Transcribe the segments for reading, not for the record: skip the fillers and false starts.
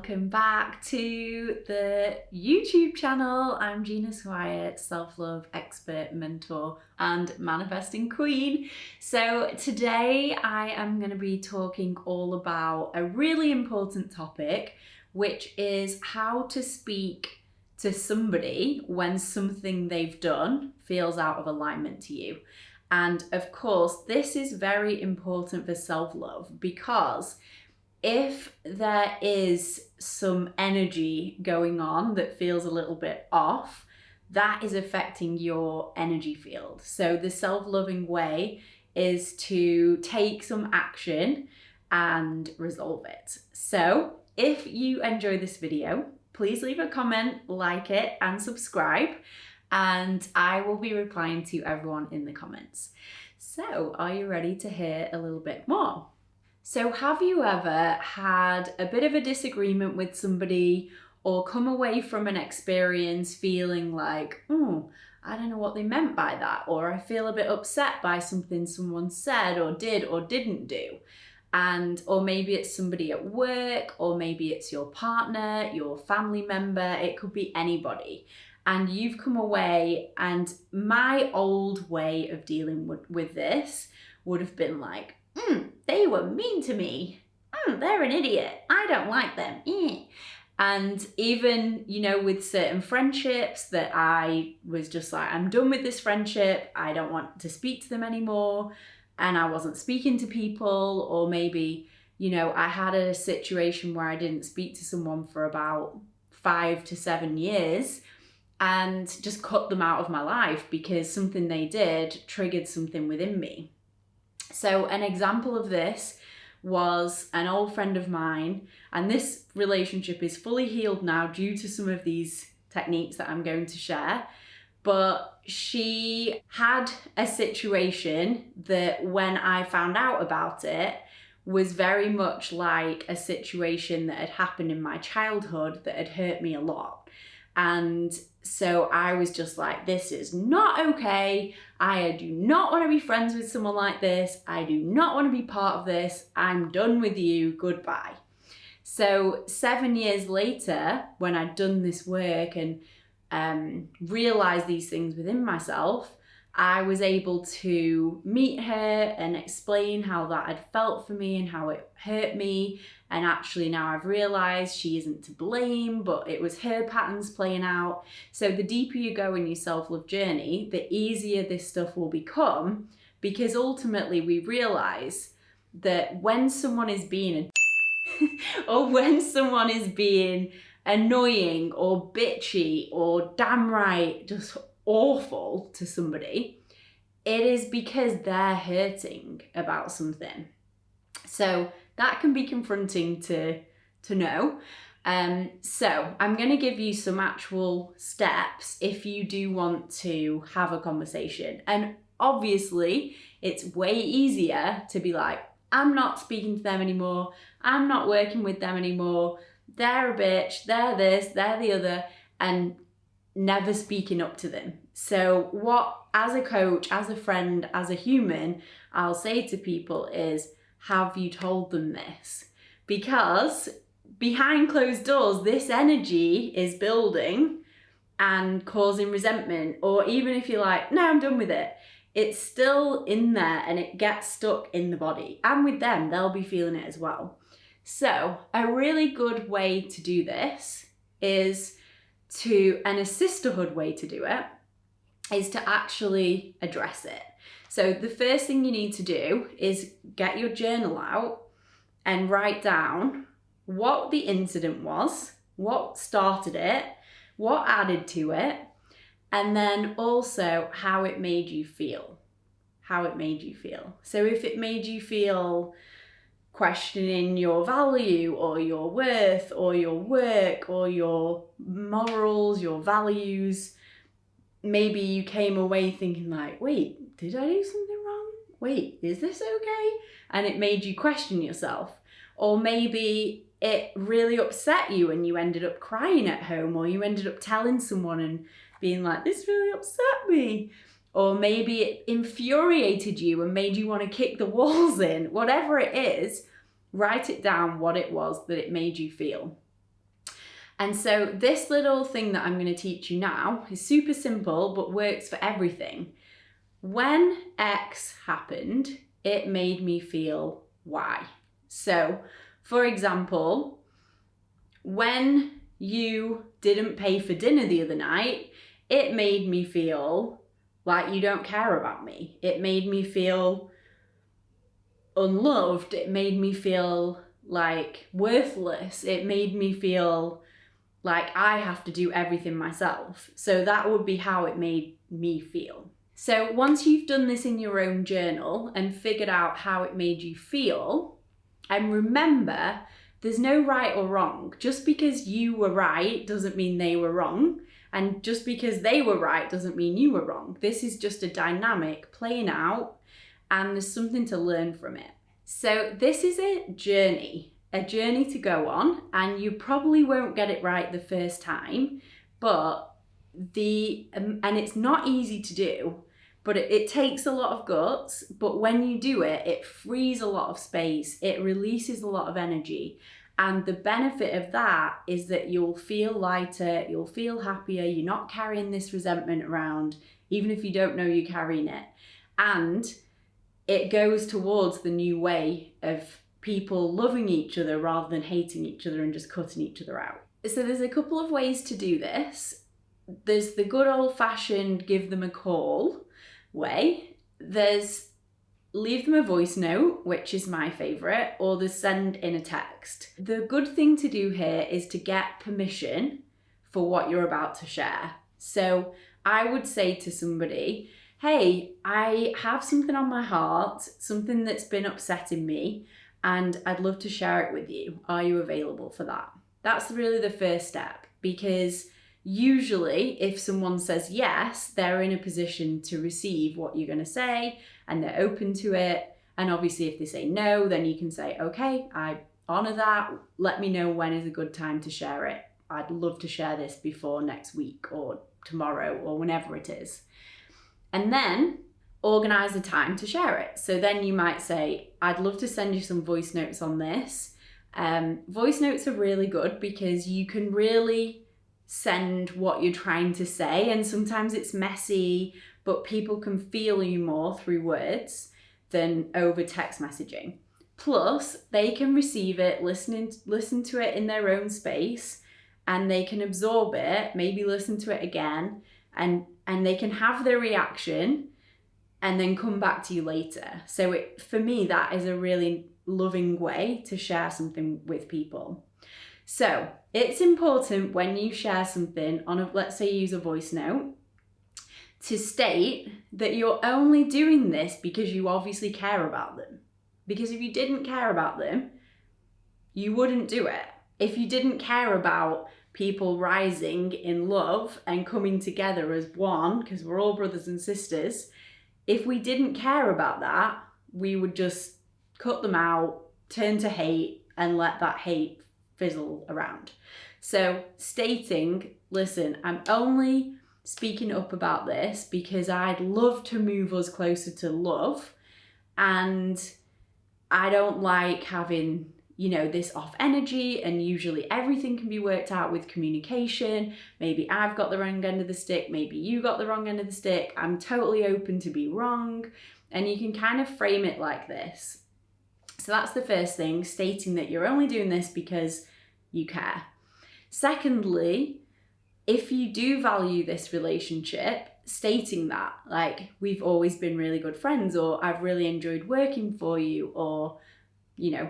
welcome back to the YouTube channel. I'm Gina, Swire, self-love expert, mentor, and manifesting queen. So today I am going to be talking all about a really important topic, which is how to speak to somebody when something they've done feels out of alignment to you. And of course, this is very important for self-love, because if there is some energy going on that feels a little bit off, that is affecting your energy field. So the self-loving way is to take some action and resolve it. So if you enjoy this video, please leave a comment, like it, and subscribe, and I will be replying to everyone in the comments. So are you ready to hear a little bit more? So have you ever had a bit of a disagreement with somebody, or come away from an experience feeling like, I don't know what they meant by that, or I feel a bit upset by something someone said or did or didn't do? Or maybe it's somebody at work, or maybe it's your partner, your family member, it could be anybody. And you've come away, and my old way of dealing with this would have been like, they were mean to me. They're an idiot. I don't like them. And even, with certain friendships that I was just like, I'm done with this friendship. I don't want to speak to them anymore. And I wasn't speaking to people. Or maybe, I had a situation where I didn't speak to someone for about 5 to 7 years and just cut them out of my life because something they did triggered something within me. So an example of this was an old friend of mine, and this relationship is fully healed now due to some of these techniques that I'm going to share. But she had a situation that, when I found out about it, was very much like a situation that had happened in my childhood that had hurt me a lot. And so I was just like, this is not okay. I do not want to be friends with someone like this. I do not want to be part of this. I'm done with you. Goodbye. So 7 years later, when I'd done this work and realized these things within myself, I was able to meet her and explain how that had felt for me and how it hurt me. And actually now I've realized she isn't to blame, but it was her patterns playing out. So the deeper you go in your self-love journey, the easier this stuff will become, because ultimately we realize that when someone is being or when someone is being annoying or bitchy or damn right just awful to somebody, it is because they're hurting about something. So that can be confronting to know. So I'm going to give you some actual steps if you do want to have a conversation. And obviously it's way easier to be like, I'm not speaking to them anymore. I'm not working with them anymore. They're a bitch. They're this, they're the other, and never speaking up to them. So what, as a coach, as a friend, as a human, I'll say to people is, have you told them this? Because behind closed doors, this energy is building and causing resentment. Or even if you're like, no, I'm done with it, it's still in there and it gets stuck in the body. And with them, they'll be feeling it as well. So a really good way to do this is and a sisterhood way to do it is to actually address it. So the first thing you need to do is get your journal out and write down what the incident was, what started it, what added to it, and then also how it made you feel. How it made you feel. So if it made you feel questioning your value or your worth or your work or your morals, your values, maybe you came away thinking like, wait, did I do something wrong? Wait, is this okay? And it made you question yourself. Or maybe it really upset you and you ended up crying at home, or you ended up telling someone and being like, this really upset me. Or maybe it infuriated you and made you want to kick the walls in. Whatever it is, write it down what it was that it made you feel. And so this little thing that I'm going to teach you now is super simple, but works for everything. When X happened, it made me feel Y. So, for example, when you didn't pay for dinner the other night, it made me feel like you don't care about me. It made me feel unloved. It made me feel like worthless. It made me feel like I have to do everything myself. So that would be how it made me feel. So once you've done this in your own journal and figured out how it made you feel, and remember, there's no right or wrong. Just because you were right doesn't mean they were wrong. And just because they were right doesn't mean you were wrong. This is just a dynamic playing out, and there's something to learn from it. So this is a journey to go on, and you probably won't get it right the first time, but and it's not easy to do, but it takes a lot of guts. But when you do it, it frees a lot of space, it releases a lot of energy. And the benefit of that is that you'll feel lighter, you'll feel happier, you're not carrying this resentment around, even if you don't know you're carrying it. And it goes towards the new way of people loving each other rather than hating each other and just cutting each other out. So there's a couple of ways to do this. There's the good old-fashioned give them a call way. There's leave them a voice note, which is my favourite, or the send in a text. The good thing to do here is to get permission for what you're about to share. So I would say to somebody, hey, I have something on my heart, something that's been upsetting me, and I'd love to share it with you. Are you available for that? That's really the first step, because usually if someone says yes, they're in a position to receive what you're going to say and they're open to it. And obviously if they say no, then you can say, okay, I honor that. Let me know when is a good time to share it. I'd love to share this before next week or tomorrow or whenever it is. And then organize a time to share it. So then you might say, I'd love to send you some voice notes on this. Voice notes are really good because you can really send what you're trying to say, and sometimes it's messy, but people can feel you more through words than over text messaging. Plus, they can receive it, listen to it in their own space, and they can absorb it, maybe listen to it again, and they can have their reaction and then come back to you later. So for me, that is a really loving way to share something with people. So it's important when you share something on let's say you use a voice note, to state that you're only doing this because you obviously care about them. Because if you didn't care about them, you wouldn't do it. If you didn't care about people rising in love and coming together as one, because we're all brothers and sisters, if we didn't care about that, we would just cut them out, turn to hate, and let that hate fizzle around. So stating, listen, I'm only speaking up about this because I'd love to move us closer to love, and I don't like having, this off energy, and usually everything can be worked out with communication. Maybe I've got the wrong end of the stick, maybe you got the wrong end of the stick. I'm totally open to be wrong. And you can kind of frame it like this. So that's the first thing, stating that you're only doing this because you care. Secondly, if you do value this relationship, stating that, like, we've always been really good friends, or I've really enjoyed working for you, or,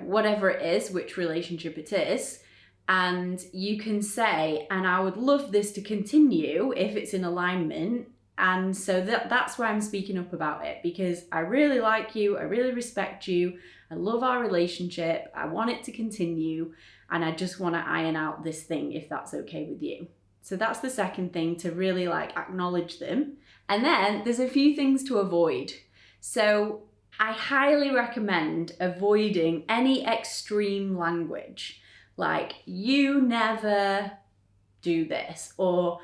whatever it is, which relationship it is. And you can say, and I would love this to continue if it's in alignment. And so that's why I'm speaking up about it, because I really like you, I really respect you, I love our relationship, I want it to continue, and I just want to iron out this thing if that's okay with you. So that's the second thing, to really acknowledge them. And then there's a few things to avoid. So I highly recommend avoiding any extreme language, like you never do this, or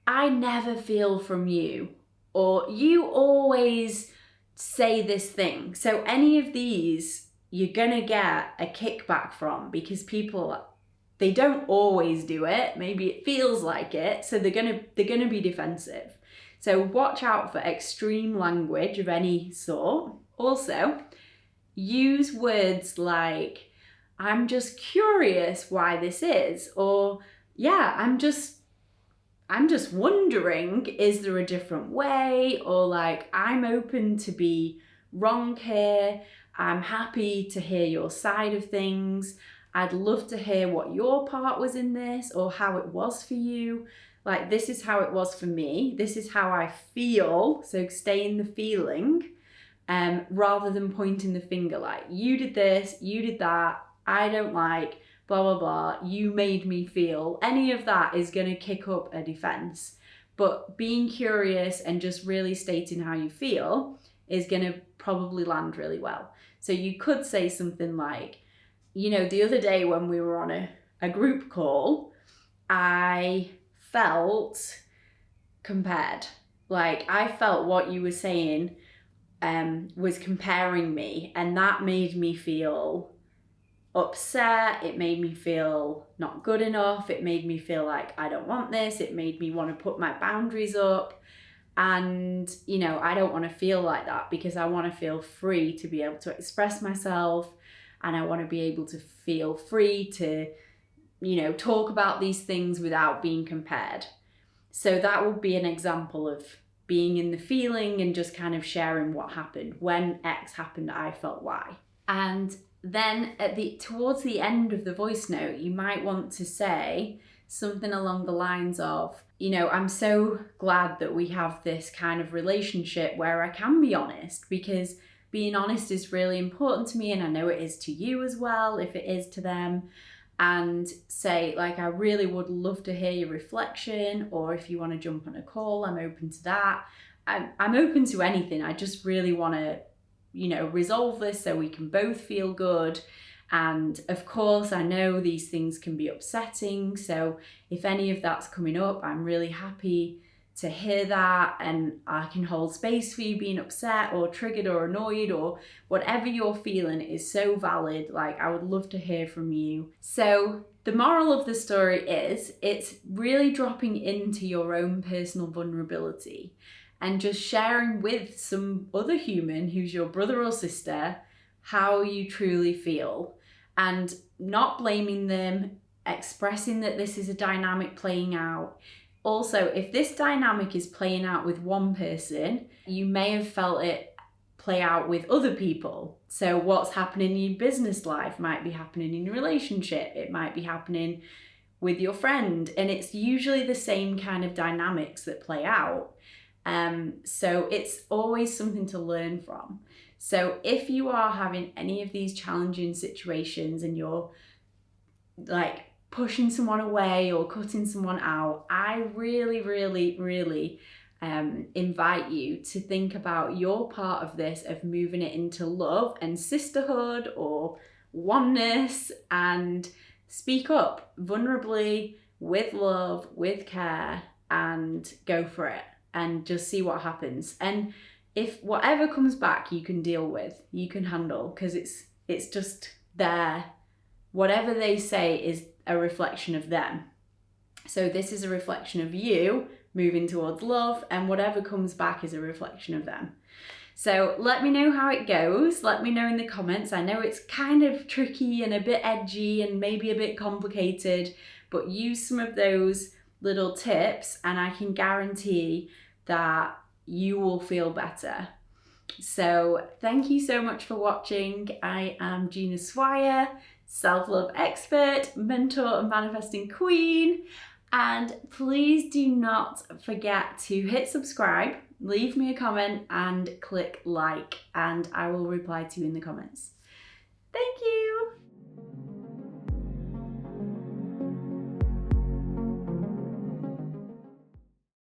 I never feel from you, or you always say this thing. So any of these, you're gonna get a kickback from, because people they don't always do it. Maybe it feels like it. So they're gonna be defensive. So watch out for extreme language of any sort. Also, use words like, I'm just curious why this is, or yeah, I'm just wondering, is there a different way? Or like, I'm open to be wrong here. I'm happy to hear your side of things. I'd love to hear what your part was in this or how it was for you. Like, this is how it was for me. This is how I feel. So stay in the feeling, rather than pointing the finger like, you did this, you did that, I don't like, blah, blah, blah, you made me feel. Any of that is going to kick up a defense. But being curious and just really stating how you feel is going to probably land really well. So you could say something like, you know, the other day when we were on a group call, I felt compared. Like, I felt what you were saying was comparing me, and that made me feel upset. It made me feel not good enough. It made me feel like I don't want this. It made me want to put my boundaries up. And, you know, I don't want to feel like that, because I want to feel free to be able to express myself, and I want to be able to feel free to, you know, talk about these things without being compared. So that would be an example of being in the feeling and just kind of sharing what happened. When X happened, I felt Y. And then towards the end of the voice note, you might want to say something along the lines of, you know, I'm so glad that we have this kind of relationship where I can be honest, because being honest is really important to me, and I know it is to you as well, if it is to them. And say, like, I really would love to hear your reflection, or if you want to jump on a call, I'm open to that. I'm open to anything. I just really want to, you know, resolve this so we can both feel good. And of course, I know these things can be upsetting. So if any of that's coming up, I'm really happy to hear that, and I can hold space for you being upset or triggered or annoyed, or whatever you're feeling is so valid. Like, I would love to hear from you. So the moral of the story is, it's really dropping into your own personal vulnerability and just sharing with some other human who's your brother or sister how you truly feel, and not blaming them, expressing that this is a dynamic playing out. Also, if this dynamic is playing out with one person, you may have felt it play out with other people. So what's happening in your business life might be happening in your relationship. It might be happening with your friend. And it's usually the same kind of dynamics that play out. So it's always something to learn from. So if you are having any of these challenging situations and you're like pushing someone away or cutting someone out, I really, really, really invite you to think about your part of this, of moving it into love and sisterhood or oneness, and speak up vulnerably, with love, with care, and go for it and just see what happens. And if whatever comes back you can deal with, you can handle, because it's just there. Whatever they say is a reflection of them. So this is a reflection of you moving towards love, and whatever comes back is a reflection of them. So let me know how it goes. Let me know in the comments. I know it's kind of tricky and a bit edgy and maybe a bit complicated, but use some of those little tips and I can guarantee that you will feel better. So thank you so much for watching. I am Gina Swire, self-love expert, mentor and manifesting queen. And please do not forget to hit subscribe, leave me a comment and click like, and I will reply to you in the comments. Thank you.